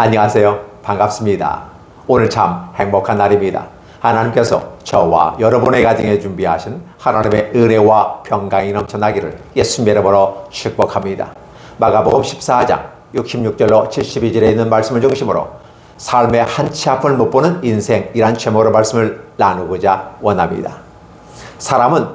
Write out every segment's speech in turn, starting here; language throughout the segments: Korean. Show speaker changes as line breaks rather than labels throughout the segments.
안녕하세요. 반갑습니다. 오늘 참 행복한 날입니다. 하나님께서 저와 여러분의 가정에 준비하신 하나님의 은혜와 평강이 넘쳐나기를 예수님의 이름으로 축복합니다. 마가복음 14장 66절로 72절에 있는 말씀을 중심으로 삶의 한 치 앞을 못 보는 인생이란 제목으로 말씀을 나누고자 원합니다. 사람은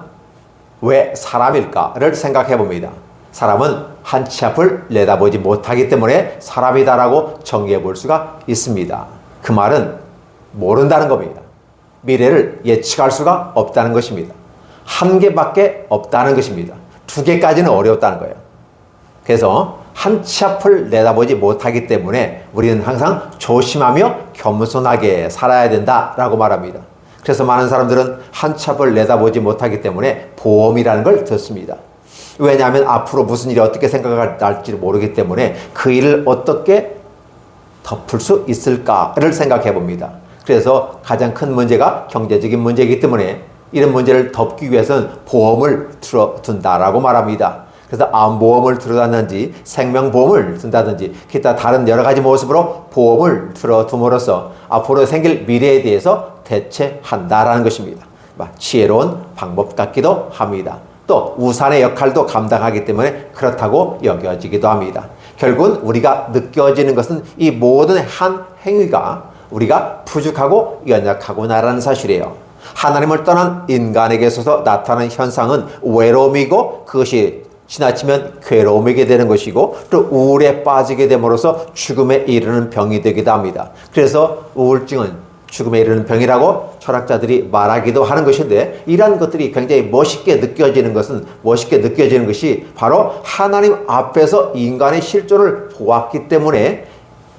왜 사람일까를 생각해 봅니다. 사람은 한 치 앞을 내다보지 못하기 때문에 사람이다라고 정의해 볼 수가 있습니다. 그 말은 모른다는 겁니다. 미래를 예측할 수가 없다는 것입니다. 한 개밖에 없다는 것입니다. 두 개까지는 어렵다는 거예요. 그래서 한 치 앞을 내다보지 못하기 때문에 우리는 항상 조심하며 겸손하게 살아야 된다라고 말합니다. 그래서 많은 사람들은 한 치 앞을 내다보지 못하기 때문에 보험이라는 걸 듣습니다. 왜냐하면 앞으로 무슨 일이 어떻게 생각할지 모르기 때문에 그 일을 어떻게 덮을 수 있을까를 생각해 봅니다. 그래서 가장 큰 문제가 경제적인 문제이기 때문에 이런 문제를 덮기 위해서는 보험을 들어둔다라고 말합니다. 그래서 암보험을 들어놨는지 생명보험을 든다든지 기타 다른 여러 가지 모습으로 보험을 들어둠으로써 앞으로 생길 미래에 대해서 대체한다라는 것입니다. 지혜로운 방법 같기도 합니다. 또 우산의 역할도 감당하기 때문에 그렇다고 여겨지기도 합니다. 결국은 우리가 느껴지는 것은 이 모든 한 행위가 우리가 부족하고 연약하구나라는 사실이에요. 하나님을 떠난 인간에게 있어서 나타나는 현상은 외로움이고 그것이 지나치면 괴로움이게 되는 것이고 또 우울에 빠지게 됨으로써 죽음에 이르는 병이 되기도 합니다. 그래서 우울증은 죽음에 이르는 병이라고 철학자들이 말하기도 하는 것인데 이러한 것들이 굉장히 멋있게 느껴지는 것이 바로 하나님 앞에서 인간의 실존을 보았기 때문에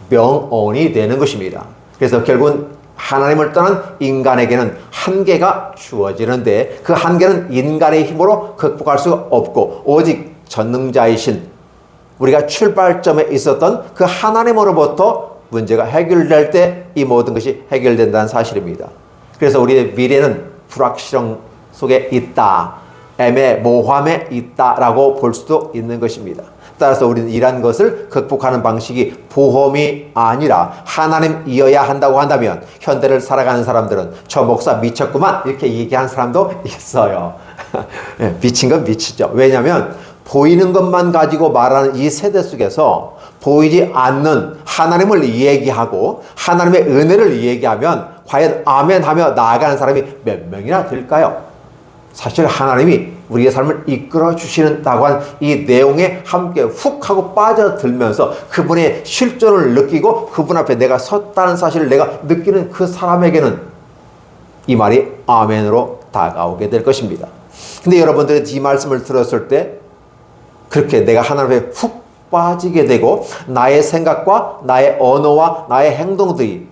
명언이 되는 것입니다. 그래서 결국은 하나님을 떠난 인간에게는 한계가 주어지는데 그 한계는 인간의 힘으로 극복할 수가 없고 오직 전능자이신 우리가 출발점에 있었던 그 하나님으로부터 문제가 해결될 때 이 모든 것이 해결된다는 사실입니다. 그래서 우리의 미래는 불확실성 속에 있다, 애매모호함에 있다라고 볼 수도 있는 것입니다. 따라서 우리는 이러한 것을 극복하는 방식이 보험이 아니라 하나님이어야 한다고 한다면 현대를 살아가는 사람들은 저 목사 미쳤구만 이렇게 얘기하는 사람도 있어요. 미친 건 미치죠. 왜냐하면 보이는 것만 가지고 말하는 이 세대 속에서 보이지 않는 하나님을 얘기하고 하나님의 은혜를 얘기하면 과연 아멘 하며 나아가는 사람이 몇 명이나 될까요? 사실 하나님이 우리의 삶을 이끌어 주시는다고 한 이 내용에 함께 훅 하고 빠져들면서 그분의 실존을 느끼고 그분 앞에 내가 섰다는 사실을 내가 느끼는 그 사람에게는 이 말이 아멘으로 다가오게 될 것입니다. 근데 여러분들이 이 말씀을 들었을 때 그렇게 내가 하나님 앞에 훅 빠지게 되고 나의 생각과 나의 언어와 나의 행동들이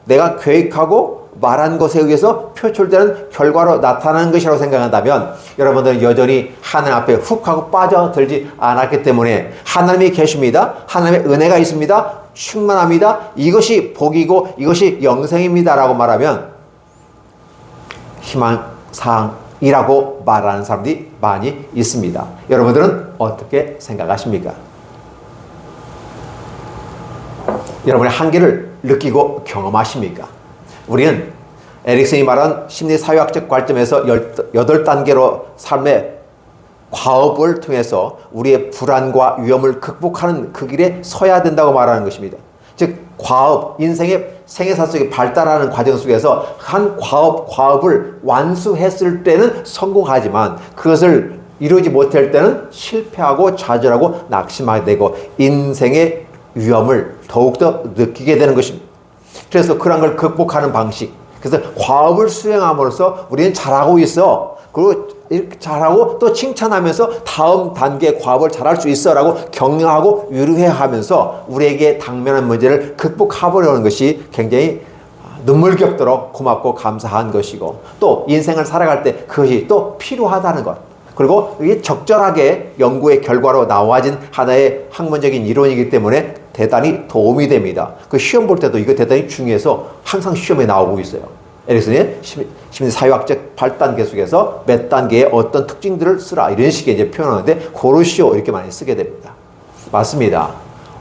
내가 계획하고 말한 것에 의해서 표출되는 결과로 나타나는 것이라고 생각한다면 여러분들은 여전히 하나님 앞에 훅 하고 빠져들지 않았기 때문에 하나님이 계십니다. 하나님의 은혜가 있습니다. 충만합니다. 이것이 복이고 이것이 영생입니다 라고 말하면 희망사항이라고 말하는 사람들이 많이 있습니다. 여러분들은 어떻게 생각하십니까? 여러분의 한계를 느끼고 경험하십니까? 우리는 에릭슨이 말한 심리사회학적 관점에서 8단계로 삶의 과업을 통해서 우리의 불안과 위험을 극복하는 그 길에 서야 된다고 말하는 것입니다. 즉 과업, 인생의 생애사 속에 발달하는 과정 속에서 한 과업을 완수했을 때는 성공하지만 그것을 이루지 못할 때는 실패하고 좌절하고 낙심하게 되고 인생의 위험을 더욱더 느끼게 되는 것입니다. 그래서 그런 걸 극복하는 방식, 그래서 과업을 수행함으로써 우리는 잘하고 있어. 그리고 이렇게 잘하고 또 칭찬하면서 다음 단계 과업을 잘할 수 있어 라고 격려하고 위로해하면서 우리에게 당면한 문제를 극복해보려는 것이 굉장히 눈물겹도록 고맙고 감사한 것이고 또 인생을 살아갈 때 그것이 또 필요하다는 것. 그리고 이게 적절하게 연구의 결과로 나와진 하나의 학문적인 이론이기 때문에 대단히 도움이 됩니다. 그 시험 볼 때도 이거 대단히 중요해서 항상 시험에 나오고 있어요. 에릭슨의 심리사회학적 8단계 속에서 몇 단계의 어떤 특징들을 쓰라 이런 식의 이제 표현하는데 고르시오 이렇게 많이 쓰게 됩니다. 맞습니다.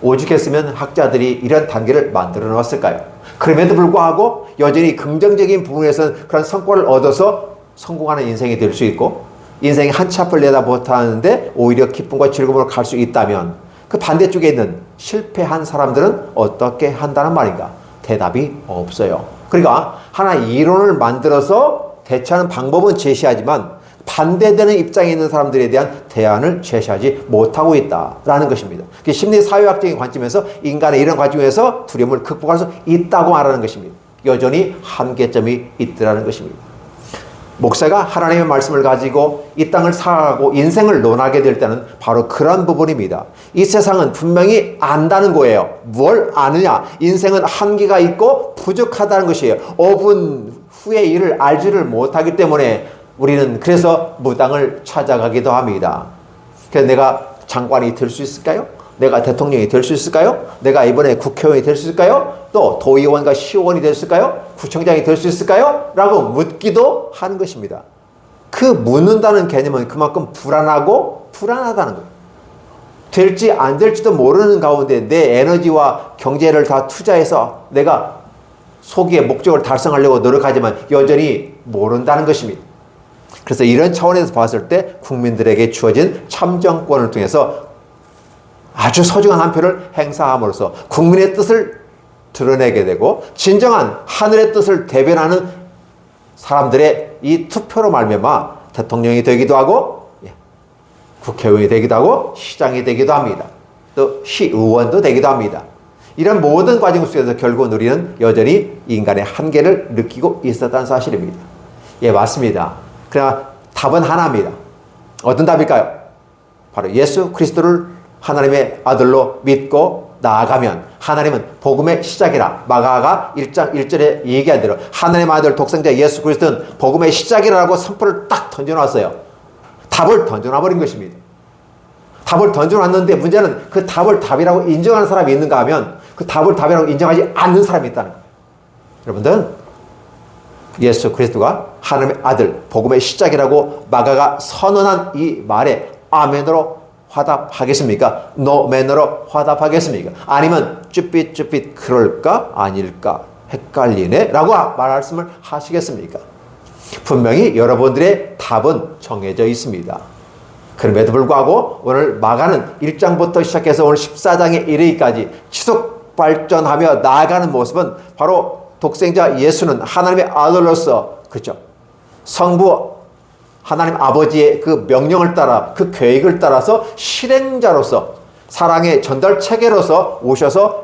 오죽했으면 학자들이 이런 단계를 만들어 놓았을까요? 그럼에도 불구하고 여전히 긍정적인 부분에서는 그런 성과를 얻어서 성공하는 인생이 될 수 있고, 인생이 한치 앞을 내다 못하는데 오히려 기쁨과 즐거움으로 갈 수 있다면, 그 반대쪽에 있는 실패한 사람들은 어떻게 한다는 말인가? 대답이 없어요. 그러니까 하나 이론을 만들어서 대처하는 방법은 제시하지만 반대되는 입장에 있는 사람들에 대한 대안을 제시하지 못하고 있다라는 것입니다. 심리사회학적인 관점에서 인간의 이런 관점에서 두려움을 극복할 수 있다고 말하는 것입니다. 여전히 한계점이 있더라는 것입니다. 목사가 하나님의 말씀을 가지고 이 땅을 살아가고 인생을 논하게 될 때는 바로 그런 부분입니다. 이 세상은 분명히 안다는 거예요. 뭘 아느냐? 인생은 한계가 있고 부족하다는 것이에요. 5분 후의 일을 알지를 못하기 때문에 우리는 그래서 무당을 찾아가기도 합니다. 그래서 내가 장관이 될 수 있을까요? 내가 대통령이 될 수 있을까요? 내가 이번에 국회의원이 될 수 있을까요? 또 도의원과 시의원이 될 수 있을까요? 구청장이 될 수 있을까요? 라고 묻기도 하는 것입니다. 그 묻는다는 개념은 그만큼 불안하고 불안하다는 거예요. 될지 안 될지도 모르는 가운데 내 에너지와 경제를 다 투자해서 내가 소기의 목적을 달성하려고 노력하지만 여전히 모른다는 것입니다. 그래서 이런 차원에서 봤을 때 국민들에게 주어진 참정권을 통해서 아주 소중한 한 표를 행사함으로써 국민의 뜻을 드러내게 되고 진정한 하늘의 뜻을 대변하는 사람들의 이 투표로 말미암아 대통령이 되기도 하고 국회의원이 되기도 하고 시장이 되기도 합니다. 또 시의원도 되기도 합니다. 이런 모든 과정 속에서 결국은 우리는 여전히 인간의 한계를 느끼고 있었다는 사실입니다. 예, 맞습니다. 그러나 답은 하나입니다. 어떤 답일까요? 바로 예수 그리스도를 하나님의 아들로 믿고 나아가면 하나님은 복음의 시작이라. 마가가 1장 1절에 얘기한 대로 하나님의 아들 독생자 예수 그리스도는 복음의 시작이라고 선포를 딱 던져놨어요. 답을 던져놔버린 것입니다. 답을 던져놨는데 문제는 그 답을 답이라고 인정하는 사람이 있는가 하면 그 답을 답이라고 인정하지 않는 사람이 있다는 거예요. 여러분들, 예수 그리스도가 하나님의 아들 복음의 시작이라고 마가가 선언한 이 말에 아멘으로 화답하겠습니까? 노맨으로 화답하겠습니까? 아니면 쭈삣쭈삣 그럴까 아닐까 헷갈리네 라고 말씀을 하시겠습니까? 분명히 여러분들의 답은 정해져 있습니다. 그럼에도 불구하고 오늘 마가는 1장부터 시작해서 오늘 14장에 이르기까지 지속 발전하며 나아가는 모습은 바로 독생자 예수는 하나님의 아들로서, 그렇죠, 성부 하나님 아버지의 그 명령을 따라 그 계획을 따라서 실행자로서 사랑의 전달 체계로서 오셔서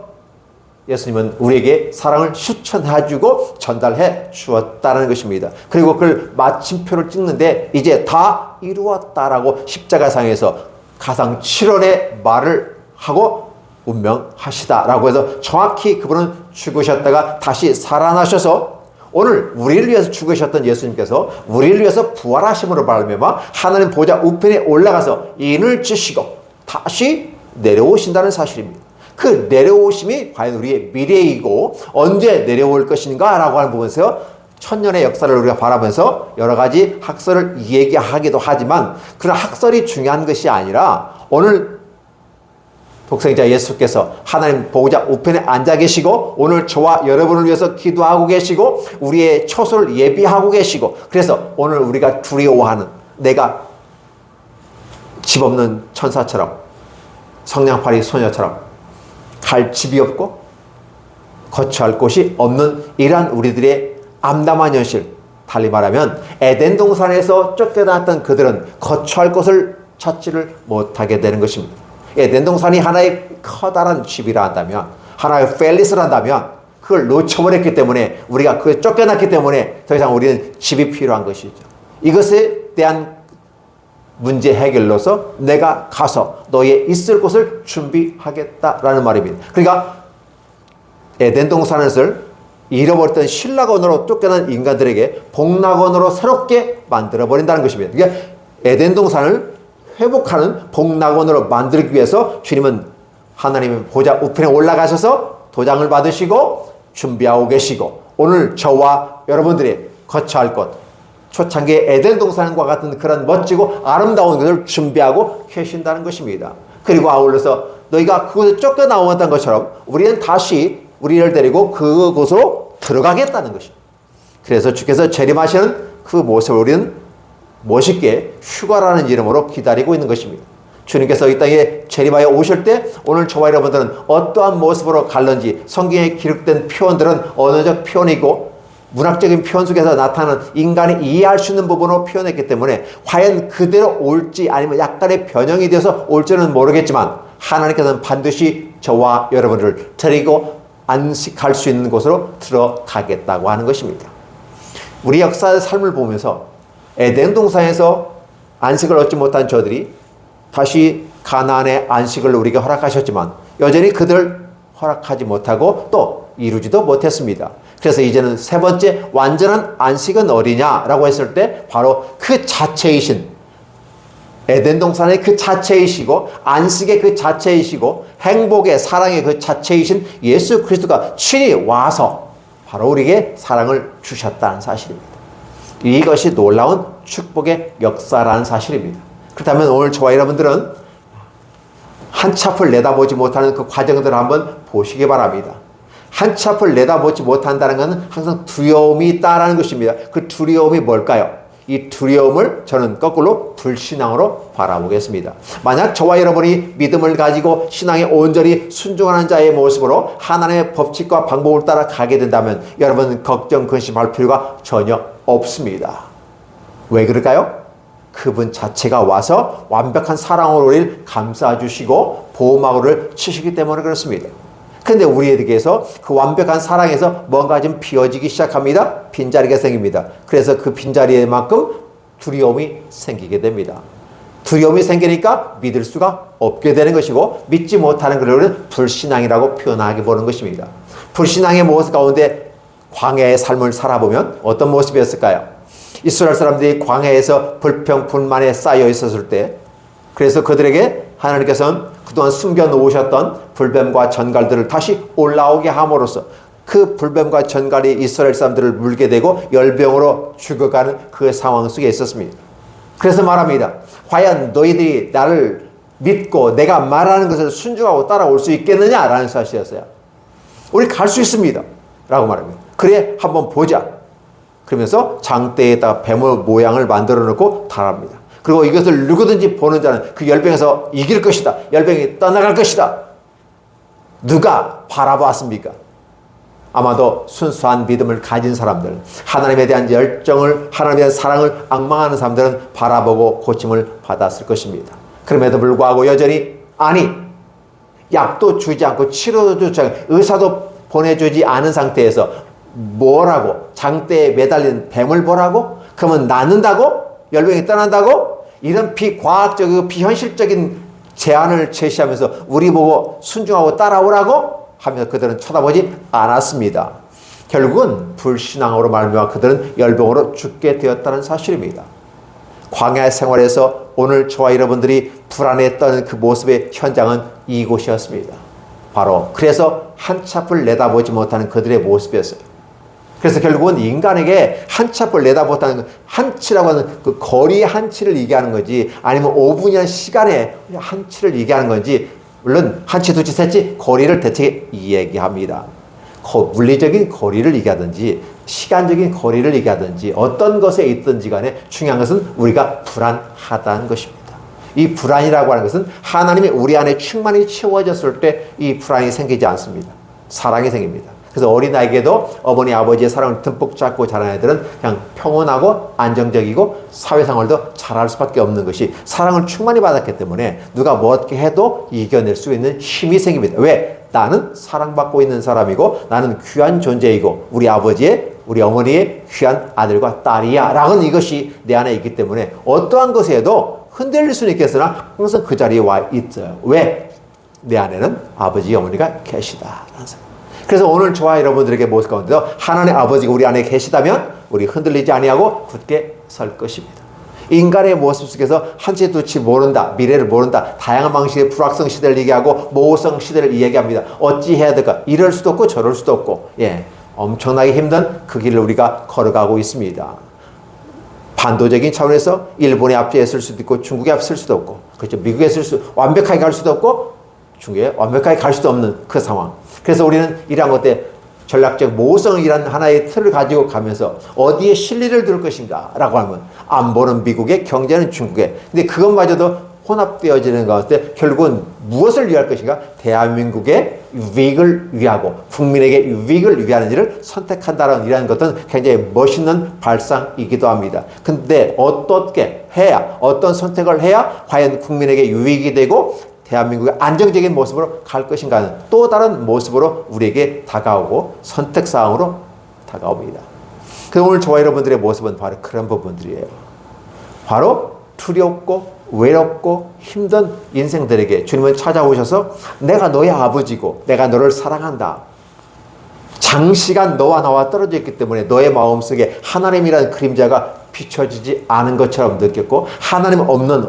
예수님은 우리에게 사랑을 실천해주고 전달해 주었다는 것입니다. 그리고 그걸 마침표를 찍는데 이제 다 이루었다라고 십자가상에서 가상 7월의 말을 하고 운명하시다라고 해서 정확히 그분은 죽으셨다가 다시 살아나셔서 오늘 우리를 위해서 죽으셨던 예수님께서 우리를 위해서 부활하심으로 말미암아 하나님 보좌 우편에 올라가서 인을 지시고 다시 내려오신다는 사실입니다. 그 내려오심이 과연 우리의 미래이고 언제 내려올 것인가 라고 하는 부분에서 천년의 역사를 우리가 바라보면서 여러 가지 학설을 얘기하기도 하지만 그런 학설이 중요한 것이 아니라 오늘 독생자 예수께서 하나님 보호자 우편에 앉아 계시고 오늘 저와 여러분을 위해서 기도하고 계시고 우리의 처소를 예비하고 계시고 그래서 오늘 우리가 두려워하는 내가 집 없는 천사처럼 성냥팔이 소녀처럼 갈 집이 없고 거처할 곳이 없는 이러한 우리들의 암담한 현실, 달리 말하면 에덴 동산에서 쫓겨났던 그들은 거처할 곳을 찾지를 못하게 되는 것입니다. 에덴 동산이 하나의 커다란 집이라 한다면 하나의 팰리스라 한다면 그걸 놓쳐버렸기 때문에 우리가 그에 쫓겨났기 때문에 더 이상 우리는 집이 필요한 것이죠. 이것에 대한 문제 해결로서 내가 가서 너의 있을 곳을 준비하겠다라는 말입니다. 그러니까 에덴 동산을 잃어버렸던 신락원으로 쫓겨난 인간들에게 복락원으로 새롭게 만들어버린다는 것입니다. 그러니까 에덴 동산을 회복하는 복락원으로 만들기 위해서 주님은 하나님의 보좌 우편에 올라가셔서 도장을 받으시고 준비하고 계시고 오늘 저와 여러분들의 거처할 곳 초창기의 에덴 동산과 같은 그런 멋지고 아름다운 것을 준비하고 계신다는 것입니다. 그리고 아울러서 너희가 그곳에 쫓겨나왔던 것처럼 우리는 다시 우리를 데리고 그곳으로 들어가겠다는 것입니다. 그래서 주께서 재림하시는 그 모습을 우리는 멋있게 휴가라는 이름으로 기다리고 있는 것입니다. 주님께서 이 땅에 재림하여 오실 때 오늘 저와 여러분들은 어떠한 모습으로 갈는지 성경에 기록된 표현들은 언어적 표현이고 문학적인 표현 속에서 나타나는 인간이 이해할 수 있는 부분으로 표현했기 때문에 과연 그대로 올지 아니면 약간의 변형이 되어서 올지는 모르겠지만 하나님께서는 반드시 저와 여러분을 데리고 안식할 수 있는 곳으로 들어가겠다고 하는 것입니다. 우리 역사의 삶을 보면서 에덴 동산에서 안식을 얻지 못한 저들이 다시 가나안의 안식을 우리에게 허락하셨지만 여전히 그들 허락하지 못하고 또 이루지도 못했습니다. 그래서 이제는 세 번째 완전한 안식은 어디냐라고 했을 때 바로 그 자체이신 에덴 동산의 그 자체이시고 안식의 그 자체이시고 행복의 사랑의 그 자체이신 예수 그리스도가 친히 와서 바로 우리에게 사랑을 주셨다는 사실입니다. 이것이 놀라운 축복의 역사라는 사실입니다. 그렇다면 오늘 저와 여러분들은 한치 앞을 내다보지 못하는 그 과정들을 한번 보시기 바랍니다. 한치 앞을 내다보지 못한다는 것은 항상 두려움이 있다는 것입니다. 그 두려움이 뭘까요? 이 두려움을 저는 거꾸로 불신앙으로 바라보겠습니다. 만약 저와 여러분이 믿음을 가지고 신앙에 온전히 순종하는 자의 모습으로 하나님의 법칙과 방법을 따라 가게 된다면 여러분 걱정, 근심할 필요가 전혀 없습니다. 왜 그럴까요? 그분 자체가 와서 완벽한 사랑으로 우리를 감싸주시고 보호막을 치시기 때문에 그렇습니다. 그런데 우리에게서 그 완벽한 사랑에서 뭔가 좀 비어지기 시작합니다. 빈자리가 생깁니다. 그래서 그 빈자리에만큼 두려움이 생기게 됩니다. 두려움이 생기니까 믿을 수가 없게 되는 것이고 믿지 못하는 것을 불신앙이라고 표현하게 보는 것입니다. 불신앙의 모습 가운데 광야의 삶을 살아보면 어떤 모습이었을까요? 이스라엘 사람들이 광야에서 불평, 불만에 쌓여 있었을 때 그래서 그들에게 하나님께서는 그동안 숨겨놓으셨던 불뱀과 전갈들을 다시 올라오게 함으로써 그 불뱀과 전갈이 이스라엘 사람들을 물게 되고 열병으로 죽어가는 그 상황 속에 있었습니다. 그래서 말합니다. 과연 너희들이 나를 믿고 내가 말하는 것을 순종하고 따라올 수 있겠느냐라는 사실이었어요. 우리 갈 수 있습니다. 라고 말합니다. 그래 한번 보자. 그러면서 장대에다가 뱀의 모양을 만들어 놓고 달합니다. 그리고 이것을 누구든지 보는 자는 그 열병에서 이길 것이다. 열병이 떠나갈 것이다. 누가 바라보았습니까? 아마도 순수한 믿음을 가진 사람들, 하나님에 대한 열정을, 하나님에 대한 사랑을 앙망하는 사람들은 바라보고 고침을 받았을 것입니다. 그럼에도 불구하고 여전히 아니, 약도 주지 않고 치료도 주지 않고 의사도 보내주지 않은 상태에서 뭐라고? 장대에 매달린 뱀을 보라고? 그러면 낫는다고? 열병이 떠난다고? 이런 비과학적이고 비현실적인 제안을 제시하면서 우리 보고 순종하고 따라오라고? 하면서 그들은 쳐다보지 않았습니다. 결국은 불신앙으로 말미암아 그들은 열병으로 죽게 되었다는 사실입니다. 광야 생활에서 오늘 저와 여러분들이 불안했던 그 모습의 현장은 이곳이었습니다. 바로 그래서 한치 앞을 내다보지 못하는 그들의 모습이었어요. 그래서 결국은 인간에게 한치 앞을 내다보다는 한치라고 하는 그 거리의 한치를 얘기하는 거지 아니면 5분이라는 시간의 한치를 얘기하는 건지 물론 한치, 두치, 셋치 거리를 대체 얘기합니다. 물리적인 거리를 얘기하든지 시간적인 거리를 얘기하든지 어떤 것에 있든지 간에 중요한 것은 우리가 불안하다는 것입니다. 이 불안이라고 하는 것은 하나님이 우리 안에 충만히 채워졌을 때 이 불안이 생기지 않습니다. 사랑이 생깁니다. 그래서 어린아이에게도 어머니 아버지의 사랑을 듬뿍 잡고 자란 애들은 그냥 평온하고 안정적이고 사회생활도 잘할 수밖에 없는 것이 사랑을 충만히 받았기 때문에 누가 뭐 어떻게 해도 이겨낼 수 있는 힘이 생깁니다. 왜? 나는 사랑받고 있는 사람이고 나는 귀한 존재이고 우리 아버지의 우리 어머니의 귀한 아들과 딸이야 라는 이것이 내 안에 있기 때문에 어떠한 것에도 흔들릴 수는 있겠으나 항상 그 자리에 와 있어요. 왜? 내 안에는 아버지 어머니가 계시다라는 생각. 그래서 오늘 저와 여러분들에게 모습 가운데도 하나님의 아버지가 우리 안에 계시다면 우리 흔들리지 아니하고 굳게 설 것입니다. 인간의 모습 속에서 한치 두치 모른다, 미래를 모른다, 다양한 방식의 불확성 시대를 얘기하고 모호성 시대를 얘기합니다. 어찌 해야 될까? 이럴 수도 없고 저럴 수도 없고 엄청나게 힘든 그 길을 우리가 걸어가고 있습니다. 반도적인 차원에서 일본이 앞에 있을 수도 있고 중국이 앞에 있을 수도 없고 그렇죠. 미국에 완벽하게 갈 수도 없고 중국에 완벽하게 갈 수도 없는 그 상황. 그래서 우리는 이러한 것때 전략적 모성이라는 하나의 틀을 가지고 가면서 어디에 실리를 둘 것인가 라고 하면 안보는 미국에, 경제는 중국에. 근데 그것마저도 혼합되어지는 가운데 결국은 무엇을 위할 것인가? 대한민국의 유익을 위하고 국민에게 유익을 위하는 일을 선택한다는 이라는 것은 굉장히 멋있는 발상이기도 합니다. 근데 어떻게 해야, 어떤 선택을 해야 과연 국민에게 유익이 되고 대한민국의 안정적인 모습으로 갈 것인가는 또 다른 모습으로 우리에게 다가오고 선택사항으로 다가옵니다. 그 오늘 저와 여러분들의 모습은 바로 그런 부분들이에요. 바로 두렵고 외롭고 힘든 인생들에게 주님은 찾아오셔서 내가 너의 아버지고 내가 너를 사랑한다. 장시간 너와 나와 떨어져 있기 때문에 너의 마음속에 하나님이라는 그림자가 비춰지지 않은 것처럼 느꼈고 하나님 없는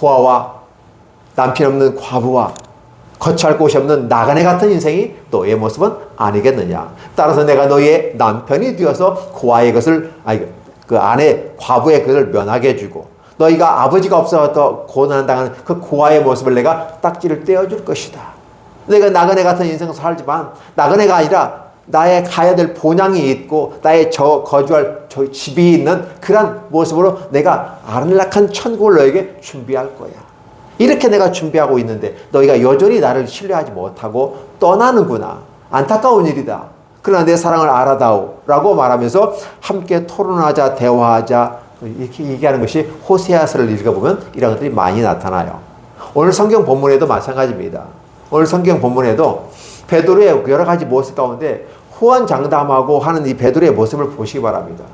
호화와 남편 없는 과부와 거처할 곳이 없는 나그네 같은 인생이 너의 모습은 아니겠느냐. 따라서 내가 너의 남편이 되어서 고아의 것을 그 아내 과부의 것을 면하게 해주고 너희가 아버지가 없어서 고난당하는 그 고아의 모습을 내가 딱지를 떼어줄 것이다. 내가 나그네 같은 인생을 살지만 나그네가 아니라 나의 가야 될 본향이 있고 나의 거주할 집이 있는 그런 모습으로 내가 아름다운 천국을 너에게 준비할 거야. 이렇게 내가 준비하고 있는데 너희가 여전히 나를 신뢰하지 못하고 떠나는구나. 안타까운 일이다. 그러나 내 사랑을 알아다오 라고 말하면서 함께 토론하자, 대화하자 이렇게 얘기하는 것이 호세아서를 읽어보면 이런 것들이 많이 나타나요. 오늘 성경 본문에도 마찬가지입니다. 오늘 성경 본문에도 베드로의 여러 가지 모습 가운데 호언장담하고 하는 이 베드로의 모습을 보시기 바랍니다.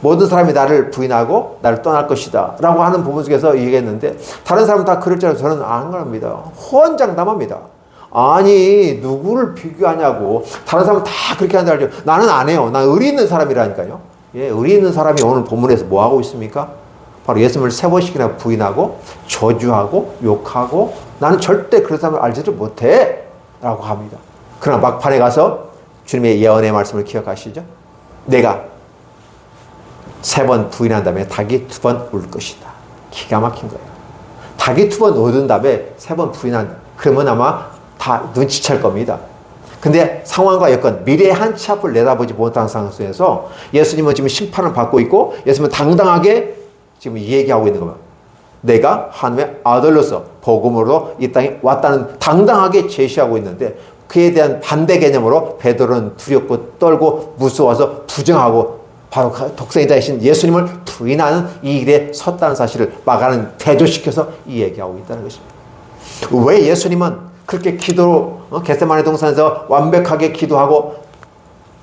모든 사람이 나를 부인하고 나를 떠날 것이다 라고 하는 부분 속에서 얘기했는데 다른 사람은 다 그럴 줄 알고 저는 안 그럽니다. 호언장담합니다. 아니 누구를 비교하냐고. 다른 사람은 다 그렇게 하는 줄 알죠. 나는 안 해요. 난 의리 있는 사람이라니까요. 예, 의리 있는 사람이 오늘 본문에서 뭐 하고 있습니까? 바로 예수님을 3번씩이나 부인하고 저주하고 욕하고 나는 절대 그런 사람을 알지를 못해 라고 합니다. 그러나 막판에 가서 주님의 예언의 말씀을 기억하시죠? 내가 3번 부인한 다음에 닭이 2번 울 것이다. 기가 막힌 거예요. 닭이 2번 울은 다음에 3번 부인한, 그러면 아마 다 눈치챌 겁니다. 근데 상황과 여건, 미래의 한 치 앞을 내다보지 못하는 상황 속에서 예수님은 지금 심판을 받고 있고 예수님은 당당하게 지금 얘기하고 있는 겁니다. 내가 하나님의 아들로서 복음으로 이 땅에 왔다는 당당하게 제시하고 있는데 그에 대한 반대 개념으로 베드로는 두렵고 떨고 무서워서 부정하고 바로 독생자이신 예수님을 부인하는 이 일에 섰다는 사실을 마가는 대조시켜서 이 얘기하고 있다는 것입니다. 왜 예수님은 그렇게 겟세마네 동산에서 완벽하게 기도하고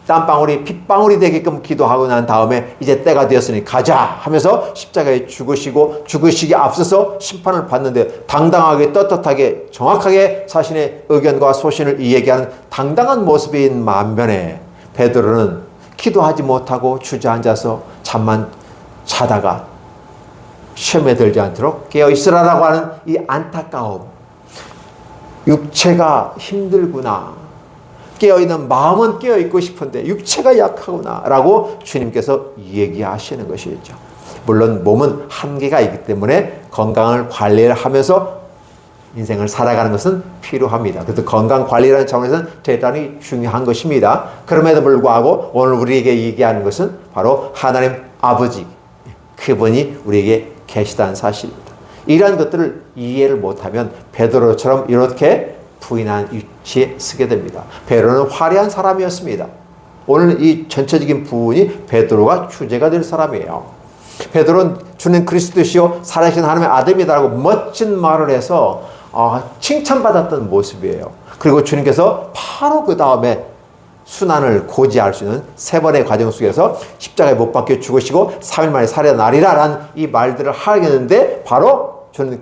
땀방울이 핏방울이 되게끔 기도하고 난 다음에 이제 때가 되었으니 가자 하면서 십자가에 죽으시기 앞서서 심판을 받는데 당당하게 떳떳하게 정확하게 자신의 의견과 소신을 얘기하는 당당한 모습인 반면에 베드로는 기도하지 못하고 주저앉아서 잠만 자다가 시험에 들지 않도록 깨어있으라라고 하는 이 안타까움. 육체가 힘들구나. 깨어있는 마음은 깨어있고 싶은데 육체가 약하구나 라고 주님께서 얘기하시는 것이죠. 물론 몸은 한계가 있기 때문에 건강을 관리를 하면서 인생을 살아가는 것은 필요합니다. 그래서 건강관리라는 차원에서는 대단히 중요한 것입니다. 그럼에도 불구하고 오늘 우리에게 얘기하는 것은 바로 하나님 아버지, 그분이 우리에게 계시다는 사실입니다. 이러한 것들을 이해를 못하면 베드로처럼 이렇게 부인한 위치에 서게 됩니다. 베드로는 화려한 사람이었습니다. 오늘 이 전체적인 부분이 베드로가 주제가 될 사람이에요. 베드로는 주는 그리스도시요 살아계신 하나님의 아들이다라고 멋진 말을 해서 칭찬받았던 모습이에요. 그리고 주님께서 바로 그 다음에 순환을 고지할 수 있는 3번의 과정 속에서 십자가에 못 박혀 죽으시고 3일 만에 살아나리라 라는 이 말들을 하겠는데 바로 저는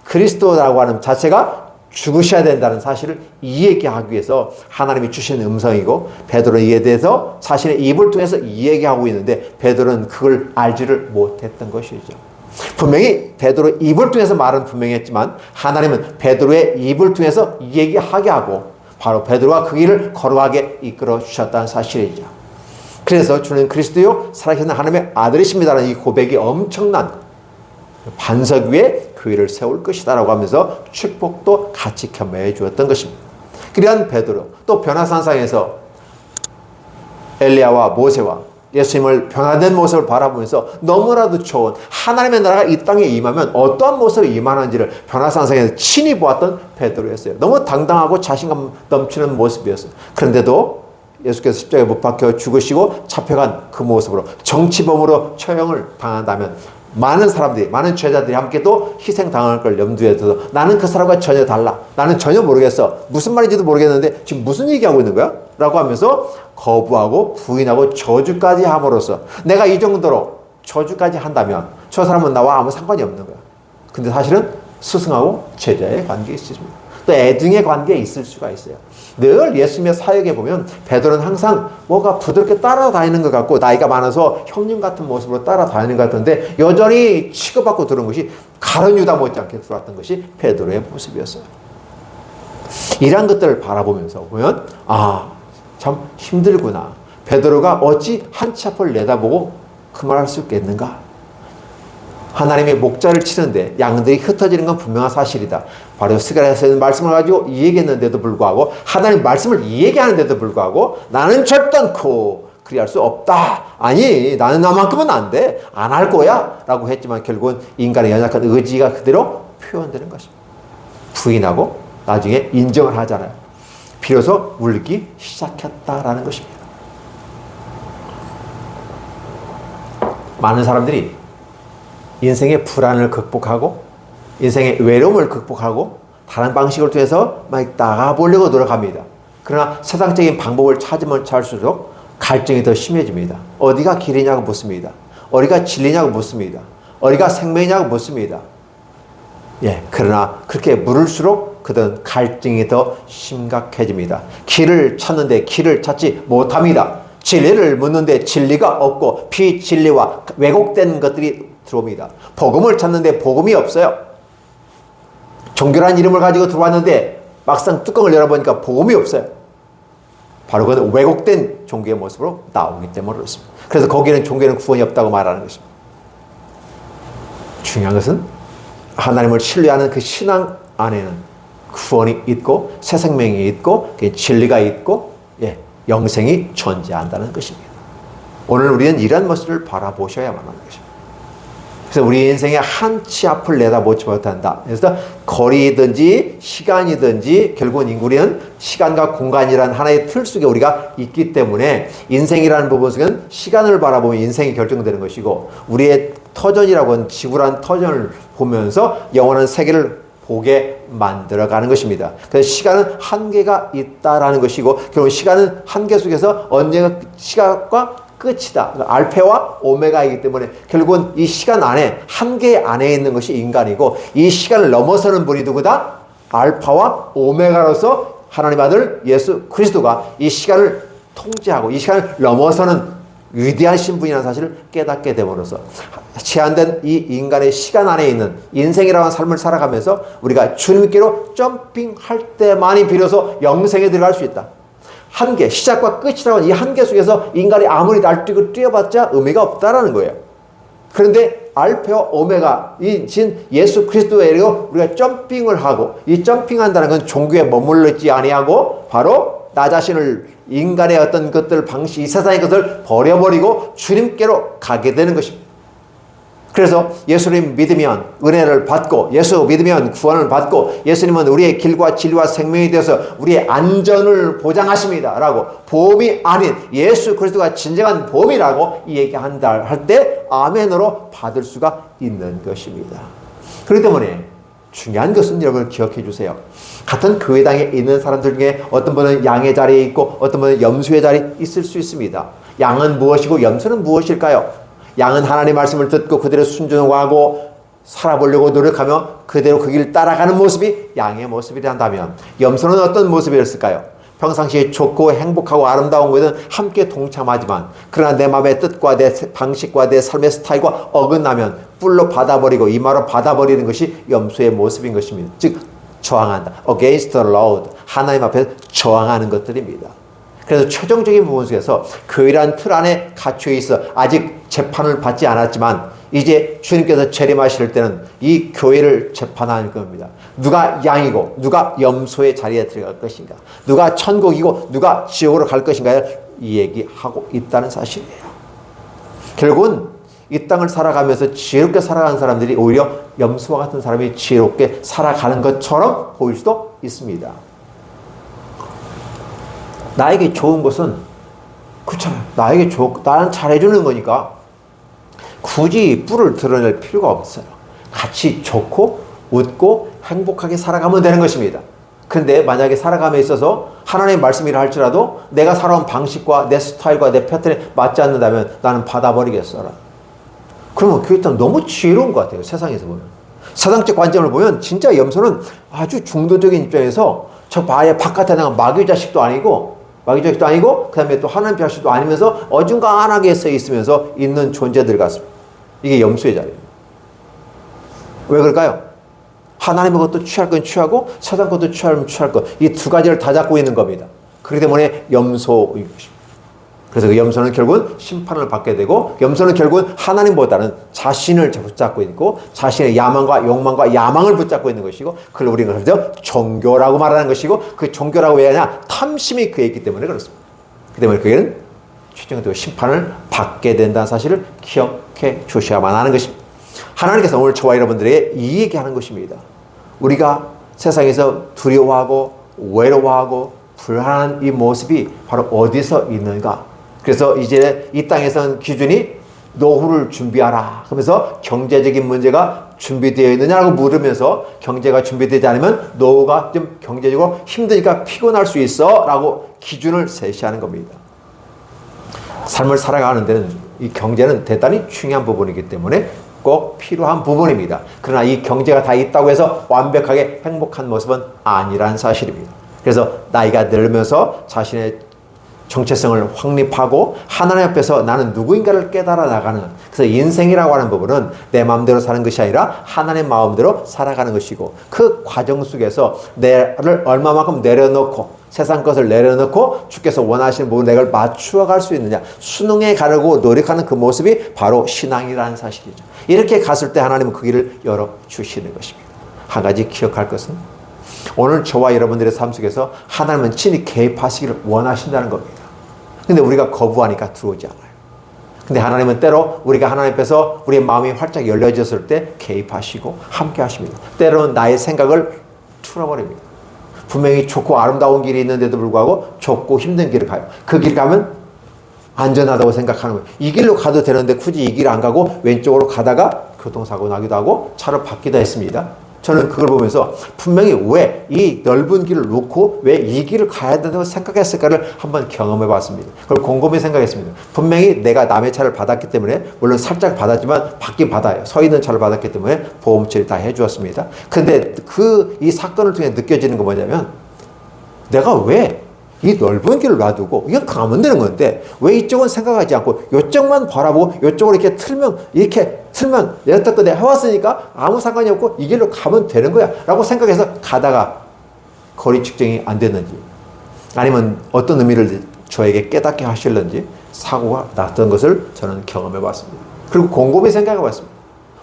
그리스도라고 하는 자체가 죽으셔야 된다는 사실을 이야기하기 위해서 하나님이 주신 음성이고 베드로는 이에 대해서 자신의 입을 통해서 이야기하고 있는데 베드로는 그걸 알지를 못했던 것이죠. 분명히 베드로의 입을 통해서 말은 분명히 했지만 하나님은 베드로의 입을 통해서 얘기하게 하고 바로 베드로가 그 길을 걸어가게 이끌어 주셨다는 사실이죠. 그래서 주는 그리스도요 살아계신 하나님의 아들이십니다라는 이 고백이 엄청난 반석 위에 교회를 세울 것이다 라고 하면서 축복도 같이 겸해 주었던 것입니다. 그러한 베드로, 또 변화산상에서 엘리야와 모세와 예수님을 변화된 모습을 바라보면서 너무나도 좋은 하나님의 나라가 이 땅에 임하면 어떠한 모습으로 임하는지를 변화산상에서 친히 보았던 베드로였어요. 너무 당당하고 자신감 넘치는 모습이었어요. 그런데도 예수께서 십자가에 못 박혀 죽으시고 잡혀간 그 모습으로 정치범으로 처형을 당한다면 많은 사람들이, 많은 제자들이 함께 또 희생당할 걸 염두에 둬서 나는 그 사람과 전혀 달라. 나는 전혀 모르겠어. 무슨 말인지도 모르겠는데 지금 무슨 얘기하고 있는 거야? 라고 하면서 거부하고 부인하고 저주까지 함으로써 내가 이 정도로 저주까지 한다면 저 사람은 나와 아무 상관이 없는 거야. 근데 사실은 스승하고 제자의 관계에 있습니다. 또 애증의 관계에 있을 수가 있어요. 늘 예수님의 사역에 보면 베드로는 항상 뭐가 부드럽게 따라다니는 것 같고 나이가 많아서 형님 같은 모습으로 따라다니는 것 같은데 여전히 취급받고 들은 것이 가룟 유다 못지않게 들어왔던 것이 베드로의 모습이었어요. 이러한 것들을 바라보면서 보면 참 힘들구나. 베드로가 어찌 한 치 앞을 내다보고 그 말할 수 있겠는가. 하나님의 목자를 치는데 양들이 흩어지는 건 분명한 사실이다. 바로 스가랴서의 말씀을 가지고 이야기했는데도 불구하고 하나님 말씀을 이야기하는데도 불구하고 나는 절단코 그리할 수 없다. 아니 나는 나만큼은 안 돼. 안 할 거야. 라고 했지만 결국은 인간의 연약한 의지가 그대로 표현되는 것입니다. 부인하고 나중에 인정을 하잖아요. 비로소 울기 시작했다라는 것입니다. 많은 사람들이 인생의 불안을 극복하고 인생의 외로움을 극복하고 다른 방식을 통해서 막 나가보려고 노력합니다. 그러나 세상적인 방법을 찾으면 찾을수록 갈증이 더 심해집니다. 어디가 길이냐고 묻습니다. 어디가 진리냐고 묻습니다. 어디가 생명이냐고 묻습니다. 그러나 그렇게 물을수록 그들은 갈증이 더 심각해집니다. 길을 찾는데 길을 찾지 못합니다. 진리를 묻는데 진리가 없고 비진리와 왜곡된 것들이 들어옵니다. 복음을 찾는데 복음이 없어요. 종교라는 이름을 가지고 들어왔는데 막상 뚜껑을 열어보니까 복음이 없어요. 바로 그건 왜곡된 종교의 모습으로 나오기 때문에 그렇습니다. 그래서 거기는 종교는 구원이 없다고 말하는 것입니다. 중요한 것은 하나님을 신뢰하는 그 신앙 안에는 구원이 있고 새 생명이 있고 진리가 있고 영생이 존재한다는 것입니다. 오늘 우리는 이런 모습을 바라보셔야만 하는 것입니다. 그래서 우리 인생의 한 치 앞을 내다보지 못한다. 그래서 거리든지 시간이든지 결국은 우리는 시간과 공간이라는 하나의 틀 속에 우리가 있기 때문에 인생이라는 부분 속에는 시간을 바라보면 인생이 결정되는 것이고 우리의 터전이라고 하는 지구라는 터전을 보면서 영원한 세계를 보게 만들어가는 것입니다. 그래서 시간은 한계가 있다라는 것이고 결국 시간은 한계 속에서 언제가 시간과 끝이다. 알파와 오메가이기 때문에 결국은 이 시간 안에 한계 안에 있는 것이 인간이고 이 시간을 넘어서는 분이 누구다? 알파와 오메가로서 하나님의 아들 예수 그리스도가 이 시간을 통제하고 이 시간을 넘어서는 위대한 신분이라는 사실을 깨닫게 됨으로써 제한된 이 인간의 시간 안에 있는 인생이라는 삶을 살아가면서 우리가 주님께로 점핑할 때만이 비로소 영생에 들어갈 수 있다. 한계, 시작과 끝이라고 하는 이 한계 속에서 인간이 아무리 날뛰고 뛰어봤자 의미가 없다라는 거예요. 그런데 알파와 오메가 이 진 예수 그리스도에로 우리가 점핑을 하고 이 점핑한다는 건 종교에 머물러 있지 아니하고 바로 나 자신을 인간의 어떤 것들 방식 이 세상의 것을 버려버리고 주님께로 가게 되는 것입니다. 그래서 예수님 믿으면 은혜를 받고 예수 믿으면 구원을 받고 예수님은 우리의 길과 진리와 생명이 되어서 우리의 안전을 보장하십니다 라고 보험이 아닌 예수 그리스도가 진정한 보험이라고 얘기한다 할 때 아멘으로 받을 수가 있는 것입니다. 그렇기 때문에 중요한 것은 여러분 기억해 주세요. 같은 교회당에 있는 사람들 중에 어떤 분은 양의 자리에 있고 어떤 분은 염소의 자리에 있을 수 있습니다. 양은 무엇이고 염소는 무엇일까요? 양은 하나님의 말씀을 듣고 그대로 순종하고 살아보려고 노력하며 그대로 그 길을 따라가는 모습이 양의 모습이란다면 염소는 어떤 모습이었을까요? 평상시에 좋고 행복하고 아름다운 것은 함께 동참하지만 그러나 내 마음의 뜻과 내 방식과 내 삶의 스타일과 어긋나면 뿔로 받아버리고 이마로 받아버리는 것이 염소의 모습인 것입니다. 즉 저항한다. Against the Lord. 하나님 앞에 저항하는 것들입니다. 그래서 최종적인 부분 속에서 교회란 틀 안에 갇혀 있어 아직 재판을 받지 않았지만 이제 주님께서 재림하실 때는 이 교회를 재판할 겁니다. 누가 양이고 누가 염소의 자리에 들어갈 것인가, 누가 천국이고 누가 지옥으로 갈 것인가를 이 얘기하고 있다는 사실이에요. 결국은 이 땅을 살아가면서 지혜롭게 살아가는 사람들이 오히려 염소와 같은 사람이 지혜롭게 살아가는 것처럼 보일 수도 있습니다. 나에게 좋은 것은 그렇잖아요. 나는 잘해주는 거니까 굳이 뿔을 드러낼 필요가 없어요. 같이 좋고 웃고 행복하게 살아가면 되는 것입니다. 근데 만약에 살아감에 있어서 하나님의 말씀이라 할지라도 내가 살아온 방식과 내 스타일과 내 패턴에 맞지 않는다면 나는 받아버리겠어라. 그러면 그게 너무 지혜로운 것 같아요. 세상에서 보면. 세상적 관점을 보면 진짜 염소는 아주 중도적인 입장에서 저 바깥에 나간 마귀 자식도 아니고 그 다음에 또 하나님 자식도 아니면서 어중간하게 서 있으면서 있는 존재들 같습니다. 이게 염소의 자리예요. 왜 그럴까요? 하나님의 것도 취할 건 취하고 세상 것도 취하면 취할 것, 이 두 가지를 다 잡고 있는 겁니다. 그렇기 때문에 염소인 것입니다. 그래서 그 염소는 결국은 심판을 받게 되고, 염소는 결국은 하나님보다는 자신을 붙잡고 있고 자신의 야망과 욕망과 야망을 붙잡고 있는 것이고, 그걸 우리가 그래서 종교라고 말하는 것이고, 그 종교라고 왜 하냐? 탐심이 그에 있기 때문에 그렇습니다. 그 때문에 그에는 최종적으로 심판을 받게 된다는 사실을 기억해 주셔야만 하는 것입니다. 하나님께서 오늘 저와 여러분들에게 이 얘기하는 것입니다. 우리가 세상에서 두려워하고 외로워하고 불안한 이 모습이 바로 어디서 있는가? 그래서 이제 이 땅에서는 기준이 노후를 준비하라 그러면서 경제적인 문제가 준비되어 있느냐고 물으면서, 경제가 준비되지 않으면 노후가 좀 경제적으로 힘드니까 피곤할 수 있어 라고 기준을 제시하는 겁니다. 삶을 살아가는 데는 이 경제는 대단히 중요한 부분이기 때문에 꼭 필요한 부분입니다. 그러나 이 경제가 다 있다고 해서 완벽하게 행복한 모습은 아니라는 사실입니다. 그래서 나이가 들면서 자신의 정체성을 확립하고 하나님 앞에서 나는 누구인가를 깨달아 나가는, 그래서 인생이라고 하는 부분은 내 마음대로 사는 것이 아니라 하나님 마음대로 살아가는 것이고, 그 과정 속에서 나를 얼마만큼 내려놓고 세상 것을 내려놓고 주께서 원하시는 부분 내가 맞추어 갈 수 있느냐, 수능에 가려고 노력하는 그 모습이 바로 신앙이라는 사실이죠. 이렇게 갔을 때 하나님은 그 길을 열어주시는 것입니다. 한 가지 기억할 것은, 오늘 저와 여러분들의 삶 속에서 하나님은 친히 개입하시기를 원하신다는 겁니다. 근데 우리가 거부하니까 들어오지 않아요. 근데 하나님은 때로 우리가 하나님 앞에서 우리의 마음이 활짝 열려졌을 때 개입하시고 함께 하십니다. 때로는 나의 생각을 틀어버립니다. 분명히 좋고 아름다운 길이 있는데도 불구하고 좁고 힘든 길을 가요. 그 길 가면 안전하다고 생각하는 거예요. 이 길로 가도 되는데 굳이 이 길 안 가고 왼쪽으로 가다가 교통사고 나기도 하고 차를 받기도 했습니다. 저는 그걸 보면서 분명히 왜 이 넓은 길을 놓고 왜 이 길을 가야 된다고 생각했을까를 한번 경험해 봤습니다. 그걸 곰곰이 생각했습니다. 분명히 내가 남의 차를 받았기 때문에, 물론 살짝 받았지만 받긴 받아요. 서 있는 차를 받았기 때문에 보험 처리 다 해주었습니다. 근데 이 사건을 통해 느껴지는 건 뭐냐면, 내가 왜 이 넓은 길을 놔두고 이건 가면 되는 건데 왜 이쪽은 생각하지 않고 이쪽만 바라보고 이쪽으로 이렇게 틀면 여태껏 내가 해왔으니까 아무 상관이 없고 이 길로 가면 되는 거야 라고 생각해서 가다가 거리 측정이 안 됐는지, 아니면 어떤 의미를 저에게 깨닫게 하실는지 사고가 났던 것을 저는 경험해 봤습니다. 그리고 곰곰이 생각해 봤습니다.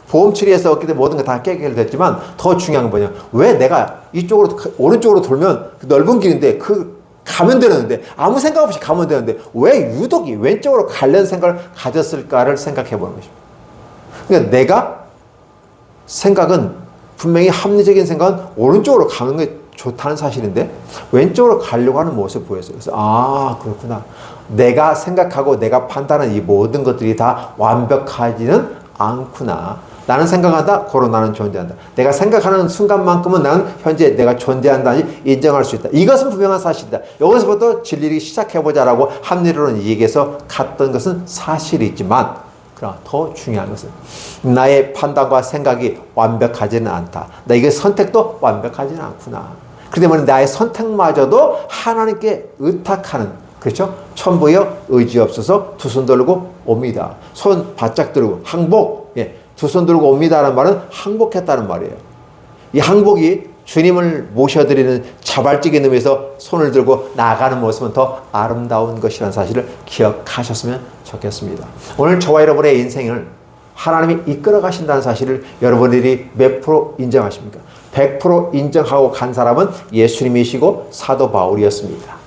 보험 처리해서 얻게 된 모든 게 다 해결됐지만 더 중요한 건 뭐냐, 왜 내가 이쪽으로 오른쪽으로 돌면 그 넓은 길인데 가면 되는데, 아무 생각 없이 가면 되는데 왜 유독 왼쪽으로 가려는 생각을 가졌을까를 생각해 보는 것입니다. 그러니까 내가 생각은 분명히 합리적인 생각은 오른쪽으로 가는 게 좋다는 사실인데 왼쪽으로 가려고 하는 모습을 보였어요. 그래서 그렇구나. 내가 생각하고 내가 판단하는 이 모든 것들이 다 완벽하지는 않구나. 나는 생각한다, 고로 나는 존재한다. 내가 생각하는 순간만큼은 나는 현재 내가 존재한다니 인정할 수 있다. 이것은 분명한 사실이다. 여기서부터 진리를 시작해보자라고 합리론은 이 얘기에서 갔던 것은 사실이지만, 그러나 더 중요한 것은 나의 판단과 생각이 완벽하지는 않다. 나에게 선택도 완벽하지는 않구나. 그렇기 때문에 나의 선택마저도 하나님께 의탁하는, 그렇죠? 천부여 의지 없어서 두 손 들고 옵니다. 손 바짝 들고 항복, 두 손 들고 옵니다라는 말은 항복했다는 말이에요. 이 항복이 주님을 모셔드리는 자발적인 의미에서 손을 들고 나아가는 모습은 더 아름다운 것이라는 사실을 기억하셨으면 좋겠습니다. 오늘 저와 여러분의 인생을 하나님이 이끌어 가신다는 사실을 여러분들이 몇 프로 인정하십니까? 100% 인정하고 간 사람은 예수님이시고 사도 바울이었습니다.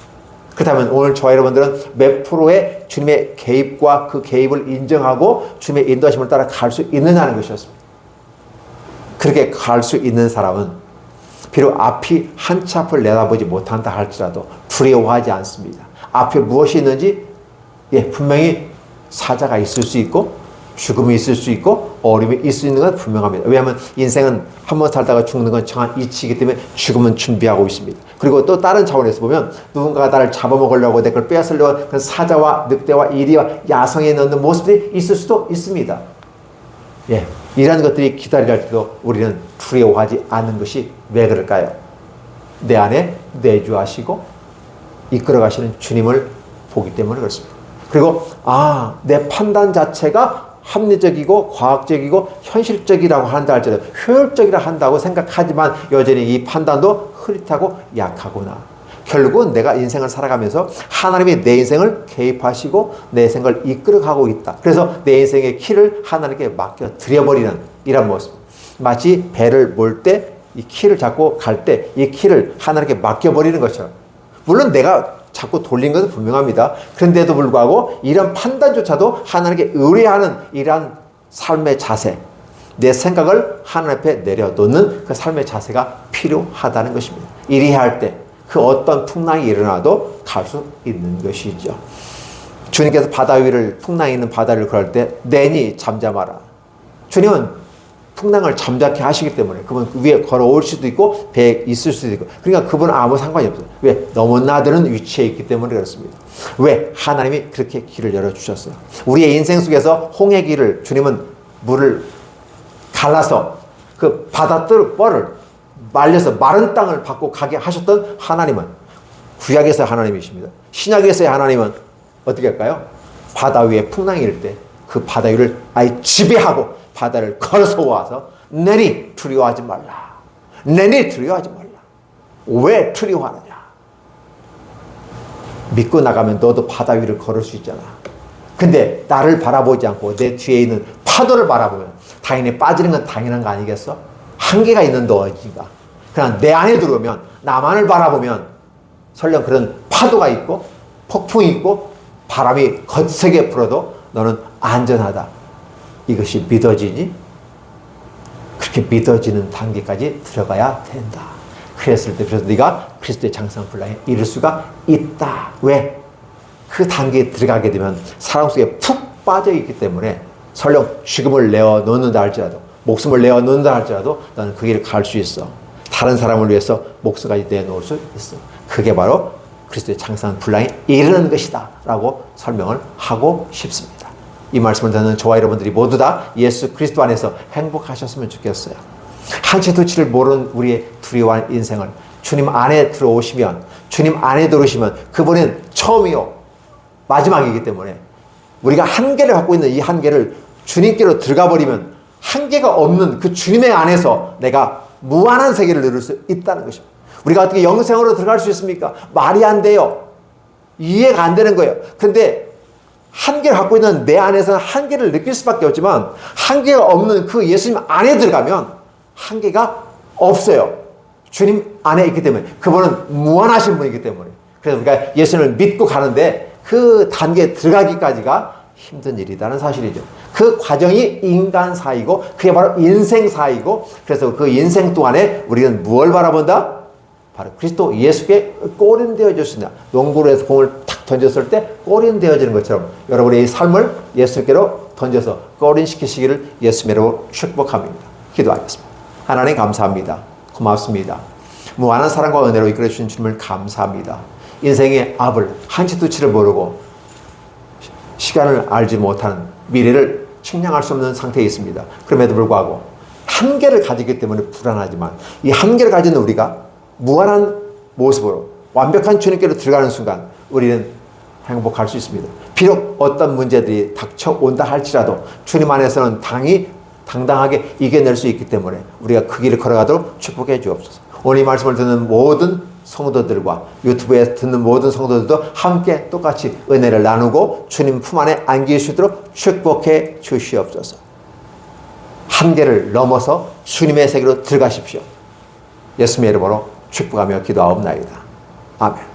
그렇다면 오늘 저와 여러분들은 몇 프로의 주님의 개입과 그 개입을 인정하고 주님의 인도하심을 따라 갈 수 있느냐는 것이었습니다. 그렇게 갈 수 있는 사람은 비록 앞이 한치 앞을 내다보지 못한다 할지라도 두려워하지 않습니다. 앞에 무엇이 있는지 분명히 사자가 있을 수 있고 죽음이 있을 수 있고 어려움이 있을 수 있는 건 분명합니다. 왜냐하면 인생은 한번 살다가 죽는 건 정한 이치이기 때문에 죽음은 준비하고 있습니다. 그리고 또 다른 차원에서 보면 누군가가 나를 잡아먹으려고 내 걸 빼앗으려고 그 사자와 늑대와 이리와 야성에 넣는 모습들이 있을 수도 있습니다. 이런 것들이 기다리라 할지도 우리는 두려워하지 않는 것이 왜 그럴까요? 내 안에 내주하시고 이끌어 가시는 주님을 보기 때문에 그렇습니다. 그리고 내 판단 자체가 합리적이고 과학적이고 현실적이라고 한다 할지라도 효율적이라 한다고 생각하지만 여전히 이 판단도 흐릿하고 약하구나. 결국은 내가 인생을 살아가면서 하나님이 내 인생을 개입하시고 내 인생을 이끌어가고 있다. 그래서 내 인생의 키를 하나님께 맡겨 드려버리는 이런 모습. 마치 배를 몰 때 이 키를 잡고 갈 때 이 키를 하나님께 맡겨버리는 것처럼. 물론 내가 자꾸 돌린 것은 분명합니다. 그런데도 불구하고 이런 판단조차도 하나님께 의뢰하는 이러한 삶의 자세, 내 생각을 하나님 앞에 내려놓는 그 삶의 자세가 필요하다는 것입니다. 이리 할 때 그 어떤 풍랑이 일어나도 갈 수 있는 것이죠. 주님께서 바다 위를 풍랑이 있는 바다를 걸을 때 내니 잠잠하라. 주님은 풍랑을 잠잠케 하시기 때문에 그분 위에 걸어올 수도 있고 배에 있을 수도 있고 그러니까 그분은 아무 상관이 없어요. 왜? 넘어나드는 위치에 있기 때문에 그렇습니다. 왜? 하나님이 그렇게 길을 열어주셨어요. 우리의 인생 속에서 홍해 길을 주님은 물을 갈라서 그 바닷들 뻘을 말려서 마른 땅을 받고 가게 하셨던 하나님은 구약에서의 하나님이십니다. 신약에서의 하나님은 어떻게 할까요? 바다 위에 풍랑이 일 때 그 바다 위를 아예 지배하고 바다를 걸어서 와서 내니 두려워하지 말라. 내니 두려워하지 말라. 왜 두려워하느냐? 믿고 나가면 너도 바다 위를 걸을 수 있잖아. 근데 나를 바라보지 않고 내 뒤에 있는 파도를 바라보면 당연히 빠지는 건 당연한 거 아니겠어? 한계가 있는 너지가. 그냥 내 안에 들어오면 나만을 바라보면 설령 그런 파도가 있고 폭풍이 있고 바람이 거세게 불어도 너는 안전하다. 이것이 믿어지니? 그렇게 믿어지는 단계까지 들어가야 된다. 그랬을 때 그래서 네가 그리스도의 장성한 분량에 이를 수가 있다. 왜? 그 단계에 들어가게 되면 사랑 속에 푹 빠져 있기 때문에 설령 죽음을 내어놓는다 할지라도 목숨을 내어놓는다 할지라도 너는 그 길을 갈 수 있어. 다른 사람을 위해서 목숨까지 내놓을 수 있어. 그게 바로 그리스도의 장성한 분량에 이르는 것이다 라고 설명을 하고 싶습니다. 이 말씀을 듣는 저와 여러분들이 모두 다 예수 그리스도 안에서 행복하셨으면 좋겠어요. 한치 두치를 모르는 우리의 두려워한 인생을 주님 안에 들어오시면 주님 안에 들어오시면 그분은 처음이요 마지막이기 때문에 우리가 한계를 갖고 있는 이 한계를 주님께로 들어가 버리면 한계가 없는 그 주님의 안에서 내가 무한한 세계를 누릴 수 있다는 것입니다. 우리가 어떻게 영생으로 들어갈 수 있습니까? 말이 안 돼요. 이해가 안 되는 거예요. 그런데 한계를 갖고 있는 내 안에서는 한계를 느낄 수밖에 없지만 한계가 없는 그 예수님 안에 들어가면 한계가 없어요. 주님 안에 있기 때문에 그분은 무한하신 분이기 때문에 그래서 우리가 예수님을 믿고 가는데 그 단계에 들어가기까지가 힘든 일이라는 사실이죠. 그 과정이 인간사이고 그게 바로 인생사이고 그래서 그 인생 동안에 우리는 무엇을 바라본다? 바로 그리스도 예수께 꼬린 되어졌으냐. 농구로 해서 공을 탁 던졌을 때 꼬린 되어지는 것처럼 여러분의 이 삶을 예수께로 던져서 꼬린 시키시기를 예수님으로 축복합니다. 기도하겠습니다. 하나님 감사합니다. 고맙습니다. 무한한 사랑과 은혜로 이끌어 주신 주님을 감사합니다. 인생의 앞을 한치 두치를 모르고 시간을 알지 못하는 미래를 측량할 수 없는 상태에 있습니다. 그럼에도 불구하고 한계를 가지기 때문에 불안하지만 이 한계를 가진 우리가 무한한 모습으로 완벽한 주님께로 들어가는 순간 우리는 행복할 수 있습니다. 비록 어떤 문제들이 닥쳐온다 할지라도 주님 안에서는 당당하게 이겨낼 수 있기 때문에 우리가 그 길을 걸어가도록 축복해 주옵소서. 오늘 이 말씀을 듣는 모든 성도들과 유튜브에 듣는 모든 성도들도 함께 똑같이 은혜를 나누고 주님 품 안에 안길 수 있도록 축복해 주시옵소서. 한계를 넘어서 주님의 세계로 들어가십시오. 예수님의 이름으로 축복하며 기도하옵나이다. 아멘.